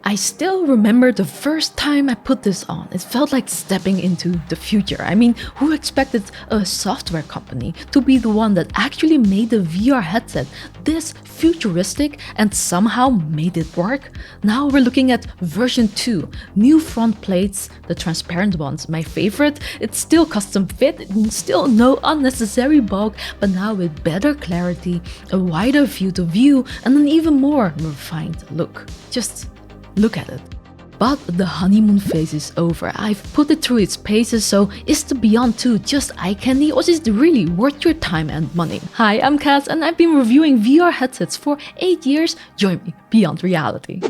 I still remember the first time I put this on. It felt like stepping into the future. I mean, who expected a software company to be the one that actually made the VR headset this futuristic and somehow made it work? Now we're looking at version 2, new front plates, the transparent ones, my favorite. It's still custom fit, still no unnecessary bulk, but now with better clarity, a wider field of view, and an even more refined look. Just look at it. But the honeymoon phase is over. I've put it through its paces, so is the Beyond 2 just eye candy, or is it really worth your time and money? Hi, I'm Cas and I've been reviewing VR headsets for 8 years. Join me beyond reality.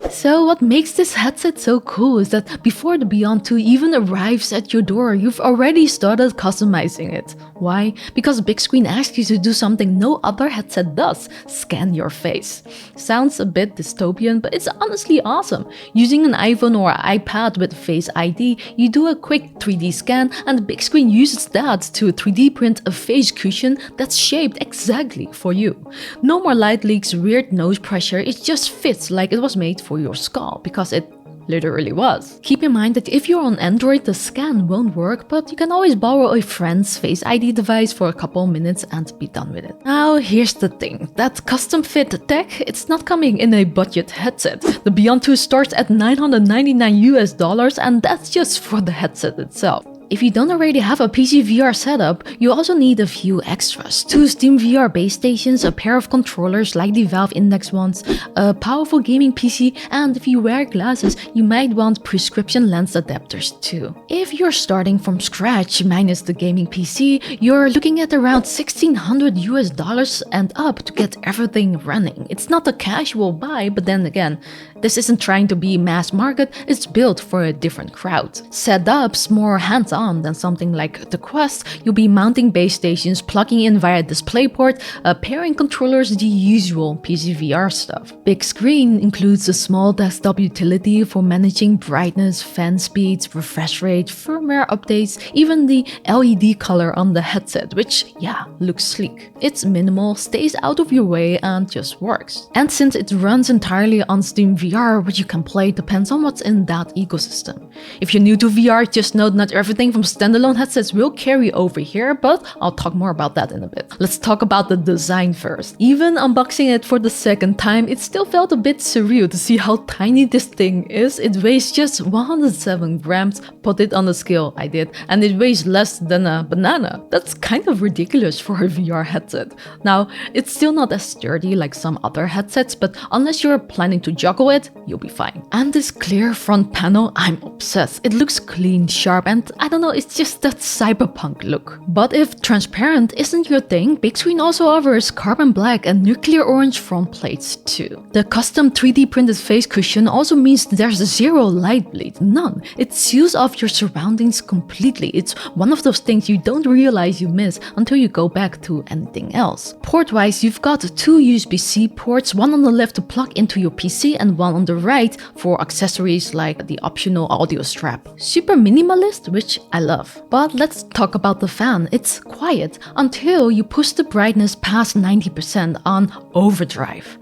So what makes this headset so cool is that before the Beyond 2 even arrives at your door, you've already started customizing it. Why? Because Bigscreen asks you to do something no other headset does: scan your face. Sounds a bit dystopian, but it's honestly awesome. Using an iPhone or iPad with Face ID, you do a quick 3D scan and Bigscreen uses that to 3D print a face cushion that's shaped exactly for you. No more light leaks, weird nose pressure, it just fits like it was made for your skull, because it literally was. Keep in mind that if you're on Android, the scan won't work, but you can always borrow a friend's Face ID device for a couple minutes and be done with it. Now, here's the thing. That custom fit tech, it's not coming in a budget headset. The Beyond 2 starts at $999 and that's just for the headset itself. If you don't already have a PC VR setup, you also need a few extras. 2 Steam VR base stations, a pair of controllers like the Valve Index ones, a powerful gaming PC, and if you wear glasses, you might want prescription lens adapters too. If you're starting from scratch minus the gaming PC, you're looking at around $1,600 and up to get everything running. It's not a casual buy, but then again, this isn't trying to be mass market, it's built for a different crowd. Setups more hands-on than something like the Quest, you'll be mounting base stations, plugging in via DisplayPort, pairing controllers, the usual PC VR stuff. Bigscreen includes a small desktop utility for managing brightness, fan speeds, refresh rate, firmware updates, even the LED color on the headset, which, yeah, looks sleek. It's minimal, stays out of your way, and just works. And since it runs entirely on Steam VR, what you can play depends on what's in that ecosystem. If you're new to VR, just know not everything from standalone headsets will carry over here, but I'll talk more about that in a bit. Let's talk about the design first. Even unboxing it for the second time, it still felt a bit surreal to see how tiny this thing is. It weighs just 107 grams, put it on the scale, I did, and it weighs less than a banana. That's kind of ridiculous for a VR headset. Now, it's still not as sturdy like some other headsets, but unless you're planning to juggle it, you'll be fine. And this clear front panel, I'm obsessed. It looks clean, sharp, and I don't know, it's just that cyberpunk look. But if transparent isn't your thing, Bigscreen also offers carbon black and nuclear orange front plates too. The custom 3D printed face cushion also means there's zero light bleed, none. It seals off your surroundings completely. It's one of those things you don't realize you miss until you go back to anything else. Port-wise, you've got 2 USB-C ports, one on the left to plug into your PC and one on the right for accessories like the optional audio strap. Super minimalist, which I love. But let's talk about the fan. It's quiet until you push the brightness past 90% on overdrive.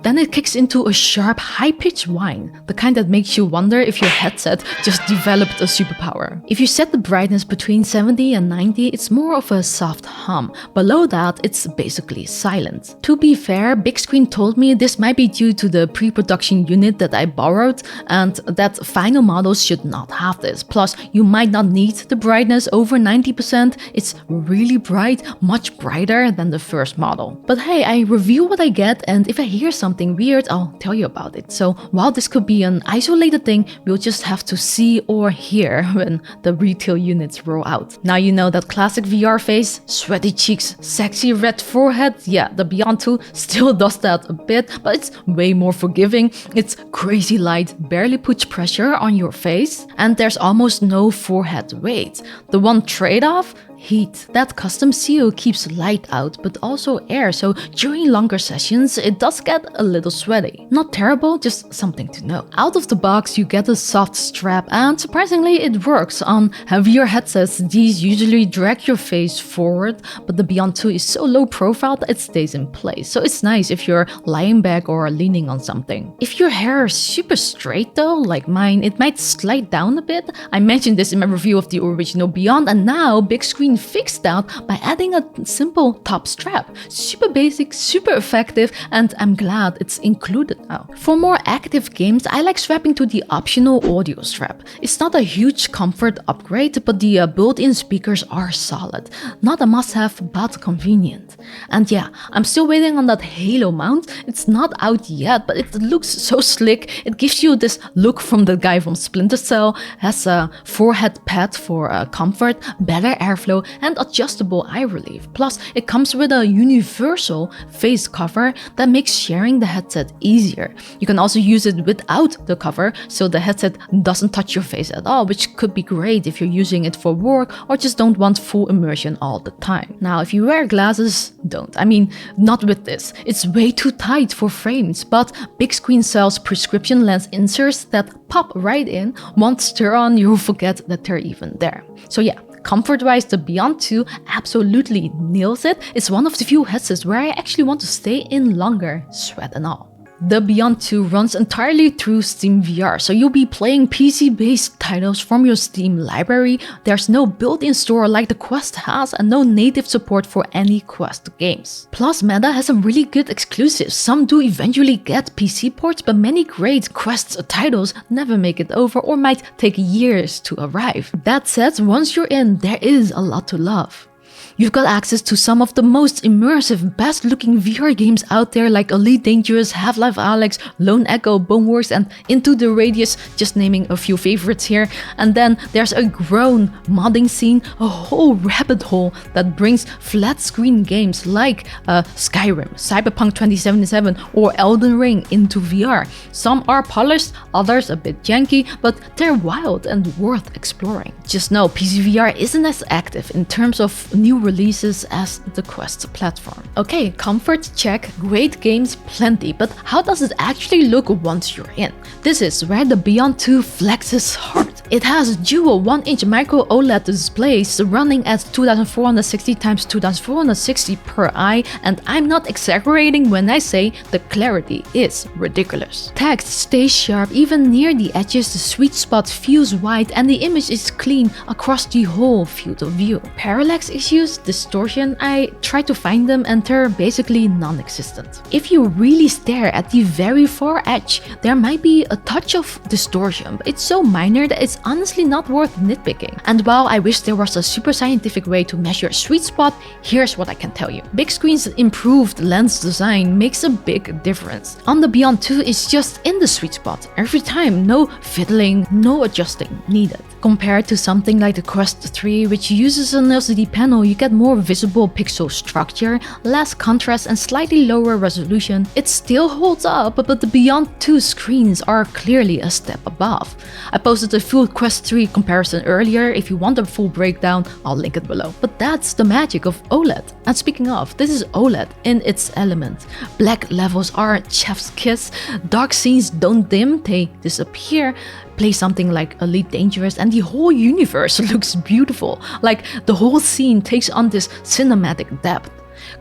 Then it kicks into a sharp, high-pitched whine, the kind that makes you wonder if your headset just developed a superpower. If you set the brightness between 70 and 90, it's more of a soft hum. Below that, it's basically silent. To be fair, Bigscreen told me this might be due to the pre-production unit that I borrowed, and that final models should not have this. Plus, you might not need the brightness over 90%. It's really bright, much brighter than the first model. But hey, I review what I get, and if I hear something weird, I'll tell you about it. So while this could be an isolated thing, we'll just have to see or hear when the retail units roll out. Now you know that classic VR face, sweaty cheeks, sexy red forehead. Yeah, the Beyond 2 still does that a bit, but it's way more forgiving. It's crazy light, barely puts pressure on your face, and there's almost no forehead weight. The one trade-off? heat. That custom seal keeps light out but also air, so during longer sessions it does get a little sweaty. Not terrible, just something to know. Out of the box you get a soft strap, and surprisingly it works. On heavier headsets these usually drag your face forward, but the Beyond 2 is so low profile that it stays in place, so it's nice if you're lying back or leaning on something. If your hair is super straight though, like mine, it might slide down a bit. I mentioned this in my review of the original Beyond, and now Bigscreen fixed that by adding a simple top strap. Super basic, super effective, and I'm glad it's included now. For more active games, I like strapping to the optional audio strap. It's not a huge comfort upgrade, but the built-in speakers are solid. Not a must-have, but convenient. And yeah, I'm still waiting on that Halo mount. It's not out yet, but it looks so slick. It gives you this look from the guy from Splinter Cell, has a forehead pad for comfort, better airflow, and adjustable eye relief. Plus, it comes with a universal face cover that makes sharing the headset easier. You can also use it without the cover, so the headset doesn't touch your face at all, which could be great if you're using it for work or just don't want full immersion all the time. Now, if you wear glasses, don't. I mean, not with this. It's way too tight for frames, but Bigscreen sells prescription lens inserts that pop right in. Once they're on, you'll forget that they're even there. So yeah, comfort-wise, the Beyond 2 absolutely nails it. It's one of the few headsets where I actually want to stay in longer, sweat and all. The Beyond 2 runs entirely through Steam VR, so you'll be playing PC-based titles from your Steam library. There's no built-in store like the Quest has, and no native support for any Quest games. Plus, Meta has some really good exclusives. Some do eventually get PC ports, but many great Quest titles never make it over or might take years to arrive. That said, once you're in, there is a lot to love. You've got access to some of the most immersive, best looking VR games out there like Elite Dangerous, Half-Life Alyx, Lone Echo, Boneworks, and Into the Radius, just naming a few favorites here. And then there's a grown modding scene, a whole rabbit hole that brings flat screen games like Skyrim, Cyberpunk 2077, or Elden Ring into VR. Some are polished, others a bit janky, but they're wild and worth exploring. Just know PC VR isn't as active in terms of new releases as the Quest platform. Okay, comfort check, great games plenty, but how does it actually look once you're in? This is where the Beyond 2 flexes hard. It has dual 1-inch micro OLED displays running at 2460x2460 per eye, and I'm not exaggerating when I say the clarity is ridiculous. Text stays sharp even near the edges, the sweet spot feels wide, and the image is clean across the whole field of view. Parallax issues, distortion, I try to find them and they're basically non-existent. If you really stare at the very far edge, there might be a touch of distortion, but it's so minor that it's honestly not worth nitpicking. And while I wish there was a super scientific way to measure sweet spot, here's what I can tell you. Bigscreen's improved lens design makes a big difference. On the Beyond 2, it's just in the sweet spot every time, no fiddling, no adjusting needed. Compared to something like the Quest 3, which uses an LCD panel, you get more visible pixel structure, less contrast, and slightly lower resolution. It still holds up, but the Beyond 2 screens are clearly a step above. I posted a full Quest 3 comparison earlier. If you want a full breakdown, I'll link it below. But that's the magic of OLED. And speaking of, this is OLED in its element. Black levels are chef's kiss, dark scenes don't dim, they disappear. Play something like Elite Dangerous and the whole universe looks beautiful, like the whole scene takes on this cinematic depth.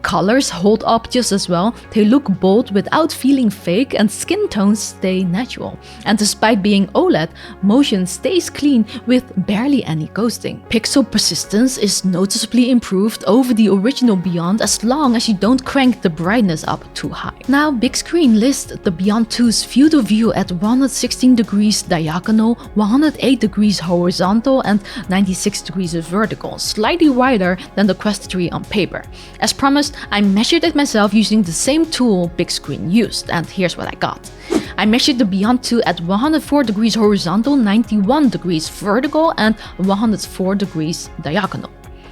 Colors hold up just as well, they look bold without feeling fake, and skin tones stay natural. And despite being OLED, motion stays clean with barely any ghosting. Pixel persistence is noticeably improved over the original Beyond as long as you don't crank the brightness up too high. Now, Bigscreen lists the Beyond 2's field of view at 116 degrees diagonal, 108 degrees horizontal, and 96 degrees vertical, slightly wider than the Quest 3 on paper. As promised, I measured it myself using the same tool Bigscreen used, and here's what I got. I measured the Beyond 2 at 104 degrees horizontal, 91 degrees vertical, and 104 degrees diagonal.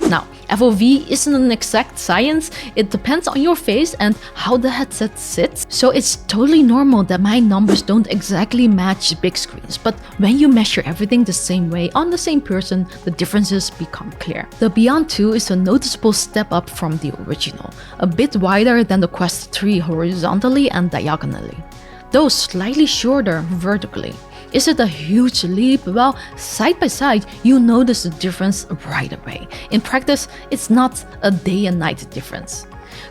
Now, FOV isn't an exact science, it depends on your face and how the headset sits, so it's totally normal that my numbers don't exactly match Bigscreen's, but when you measure everything the same way on the same person, the differences become clear. The Beyond 2 is a noticeable step up from the original, a bit wider than the Quest 3 horizontally and diagonally, though slightly shorter vertically. Is it a huge leap? Well, side by side, you notice the difference right away. In practice, it's not a day and night difference.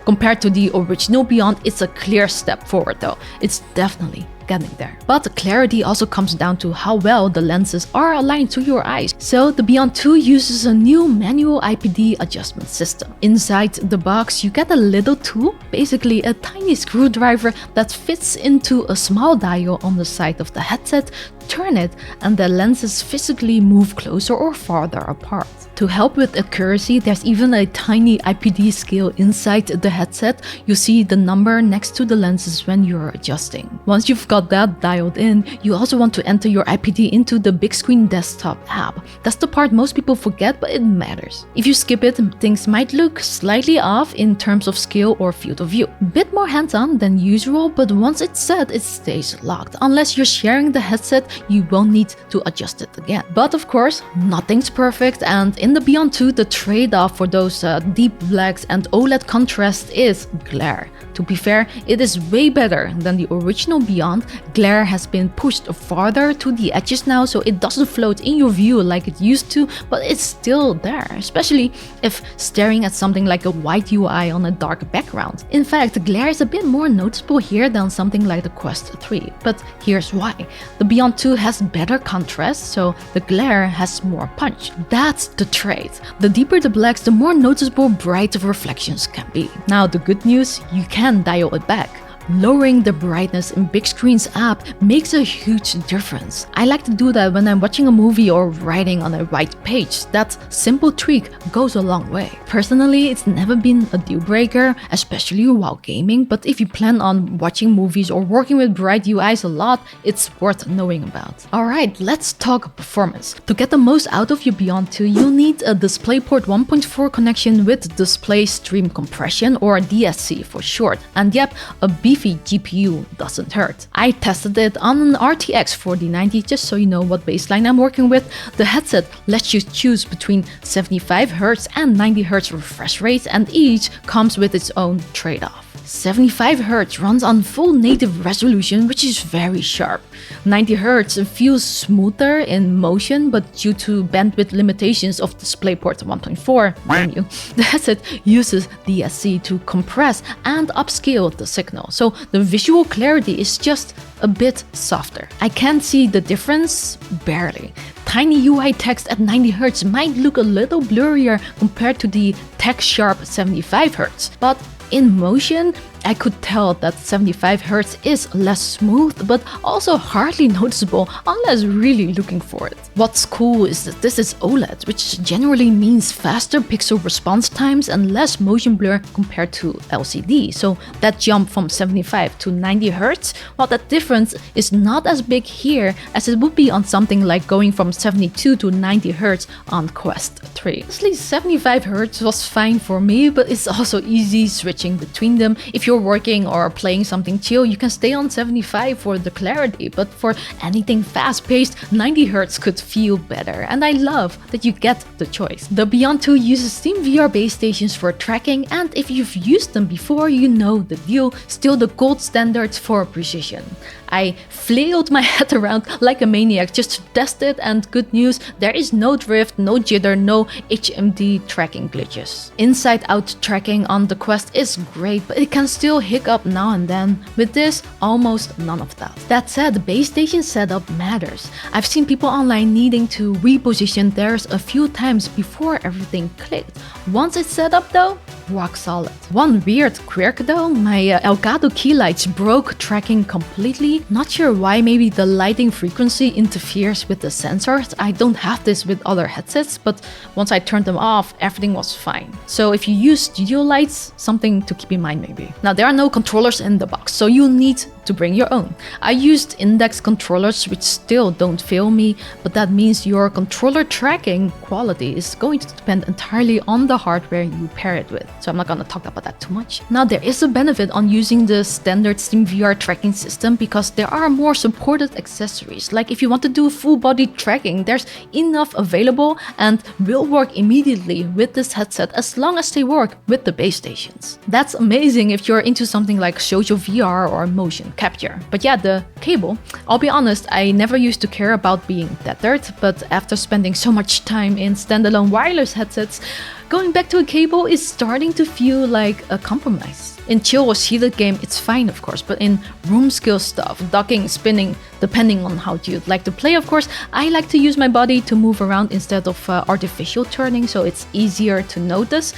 Compared to the original Beyond, it's a clear step forward though. It's definitely getting there. But the clarity also comes down to how well the lenses are aligned to your eyes. So the Beyond 2 uses a new manual IPD adjustment system. Inside the box, you get a little tool, basically a tiny screwdriver that fits into a small dial on the side of the headset. Turn it and the lenses physically move closer or farther apart. To help with accuracy, there's even a tiny IPD scale inside the headset. You see the number next to the lenses when you're adjusting. Once you've got that dialed in, you also want to enter your IPD into the Bigscreen desktop app. That's the part most people forget, but it matters. If you skip it, things might look slightly off in terms of scale or field of view. Bit more hands-on than usual, but once it's set, it stays locked. Unless you're sharing the headset, you won't need to adjust it again. But of course, nothing's perfect, and in the Beyond 2, the trade-off for those deep blacks and OLED contrast is glare. To be fair, it is way better than the original Beyond. Glare has been pushed farther to the edges now, so it doesn't float in your view like it used to, but it's still there, especially if staring at something like a white UI on a dark background. In fact, glare is a bit more noticeable here than something like the Quest 3, but here's why. The Beyond 2 has better contrast, so the glare has more punch. That's the trade. The deeper the blacks, the more noticeable bright the reflections can be. Now the good news, you can dial it back. Lowering the brightness in Bigscreen's app makes a huge difference. I like to do that when I'm watching a movie or writing on a white page. That simple tweak goes a long way. Personally, it's never been a deal breaker, especially while gaming, but if you plan on watching movies or working with bright UIs a lot, it's worth knowing about. Alright, let's talk performance. To get the most out of your Beyond 2, you'll need a DisplayPort 1.4 connection with Display Stream Compression, or DSC for short, and yep, a beefy GPU doesn't hurt. I tested it on an RTX 4090 just so you know what baseline I'm working with. The headset lets you choose between 75Hz and 90Hz refresh rates, and each comes with its own trade-off. 75Hz runs on full native resolution, which is very sharp. 90Hz feels smoother in motion, but due to bandwidth limitations of DisplayPort 1.4 menu, the headset uses DSC to compress and upscale the signal, so the visual clarity is just a bit softer. I can see the difference barely. Tiny UI text at 90Hz might look a little blurrier compared to the tech-sharp 75Hz, but in motion, I could tell that 75Hz is less smooth, but also hardly noticeable unless really looking for it. What's cool is that this is OLED, which generally means faster pixel response times and less motion blur compared to LCD. So that jump from 75 to 90Hz, well, that difference is not as big here as it would be on something like going from 72 to 90Hz on Quest 3. Honestly, 75Hz was fine for me, but it's also easy switching between them. If you're working or playing something chill, you can stay on 75 for the clarity, but for anything fast-paced, 90Hz could feel better, and I love that you get the choice. The Beyond 2 uses Steam VR base stations for tracking, and if you've used them before, you know the deal, still the gold standard for precision. I flailed my head around like a maniac just to test it, and good news, there is no drift, no jitter, no HMD tracking glitches. Inside-out tracking on the Quest is great, but it can still hiccup now and then. With this, almost none of that. That said, the base station setup matters. I've seen people online needing to reposition theirs a few times before everything clicked. Once it's set up though, rock solid. One weird quirk though, my Elgato key lights broke tracking completely. Not sure why, maybe the lighting frequency interferes with the sensors. I don't have this with other headsets, but once I turned them off, everything was fine. So if you use studio lights, something to keep in mind maybe. Now there are no controllers in the box, so you'll need to bring your own. I used index controllers, which still don't fail me, but that means your controller tracking quality is going to depend entirely on the hardware you pair it with. So I'm not gonna talk about that too much. Now, there is a benefit on using the standard SteamVR tracking system because there are more supported accessories. Like if you want to do full body tracking, there's enough available and will work immediately with this headset as long as they work with the base stations. That's amazing if you're into something like social VR or motion capture. But yeah, the cable, I'll be honest, I never used to care about being tethered, but after spending so much time in standalone wireless headsets, going back to a cable is starting to feel like a compromise. In chill or seated game, it's fine of course, but in room scale stuff, docking, spinning, depending on how you'd like to play of course, I like to use my body to move around instead of artificial turning, so it's easier to notice.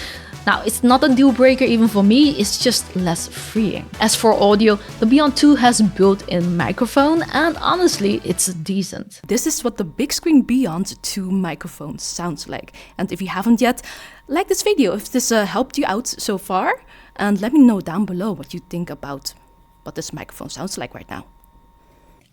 Now, it's not a deal breaker even for me, it's just less freeing. As for audio, the Beyond 2 has built-in microphone and honestly, it's decent. This is what the Bigscreen Beyond 2 microphone sounds like. And if you haven't yet, like this video if this helped you out so far. And let me know down below what you think about what this microphone sounds like right now.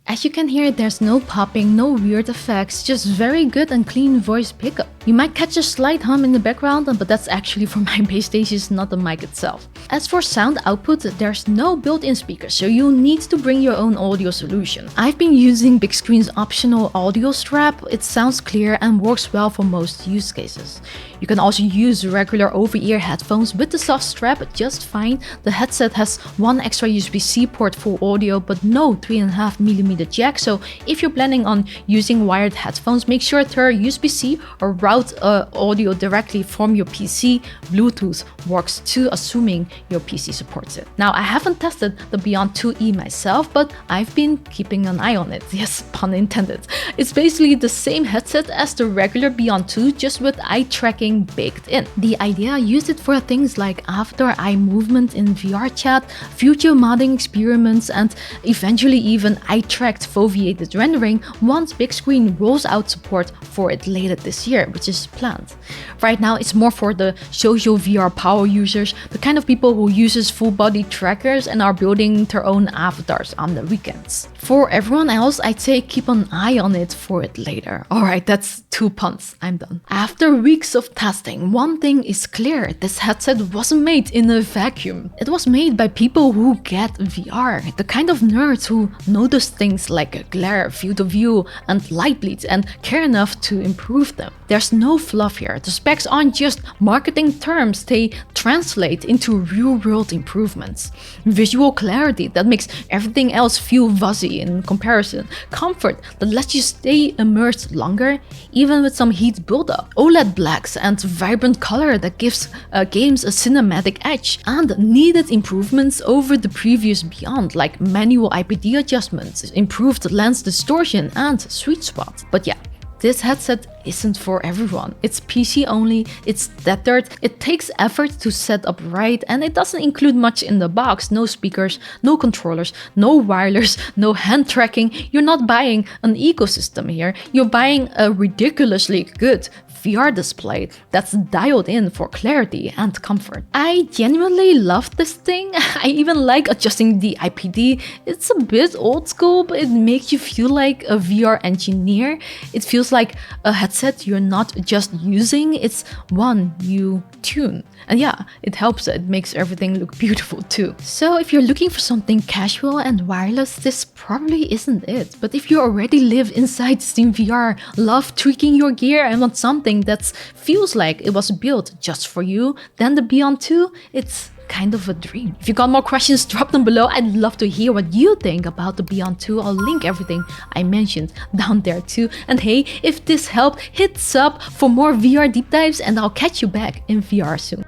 As you can hear, there's no popping, no weird effects, just very good and clean voice pickup. You might catch a slight hum in the background, but that's actually from my base stations, not the mic itself. As for sound output, there's no built-in speaker, so you'll need to bring your own audio solution. I've been using Bigscreen's optional audio strap. It sounds clear and works well for most use cases. You can also use regular over-ear headphones with the soft strap just fine. The headset has one extra USB-C port for audio, but no 3.5mm jack, so if you're planning on using wired headphones, make sure to USB-C or route audio directly from your PC. Bluetooth works too, assuming your PC supports it. Now, I haven't tested the Beyond 2E myself, but I've been keeping an eye on it. Yes, pun intended. It's basically the same headset as the regular Beyond 2, just with eye tracking baked in. The idea, use it for things like after eye movement in VR chat, future modding experiments, and eventually even eye tracked foveated rendering once Bigscreen rolls out support for it later this year, which is planned. Right now, it's more for the social VR power users, the kind of people who uses full body trackers and are building their own avatars on the weekends. For everyone else, I'd say keep an eye on it for it later. Alright, that's 2 puns, I'm done. After weeks of testing, one thing is clear, this headset wasn't made in a vacuum. It was made by people who get VR, the kind of nerds who notice things like glare, field of view, and light bleeds and care enough to improve them. There's no fluff here. The specs aren't just marketing terms, they translate into real-world improvements. Visual clarity that makes everything else feel fuzzy in comparison. Comfort that lets you stay immersed longer, even with some heat buildup. OLED blacks and vibrant color that gives games a cinematic edge. And needed improvements over the previous Beyond, like manual IPD adjustments, improved lens distortion, and sweet spot. But yeah, this headset isn't for everyone. It's PC only, it's tethered, it takes effort to set up right, and it doesn't include much in the box. No speakers, no controllers, no wireless, no hand tracking. You're not buying an ecosystem here, you're buying a ridiculously good VR display that's dialed in for clarity and comfort. I genuinely love this thing. I even like adjusting the IPD. It's a bit old school, but it makes you feel like a VR engineer. It feels like a headset you're not just using, it's one you tune. And yeah, it helps, it makes everything look beautiful too. So if you're looking for something casual and wireless, this probably isn't it. But if you already live inside SteamVR, love tweaking your gear and want something that feels like it was built just for you, then the Beyond 2, it's kind of a dream. If you got more questions, drop them below. I'd love to hear what you think about the Beyond 2. I'll link everything I mentioned down there too. And hey, if this helped, hit sub for more VR deep dives and I'll catch you back in VR soon.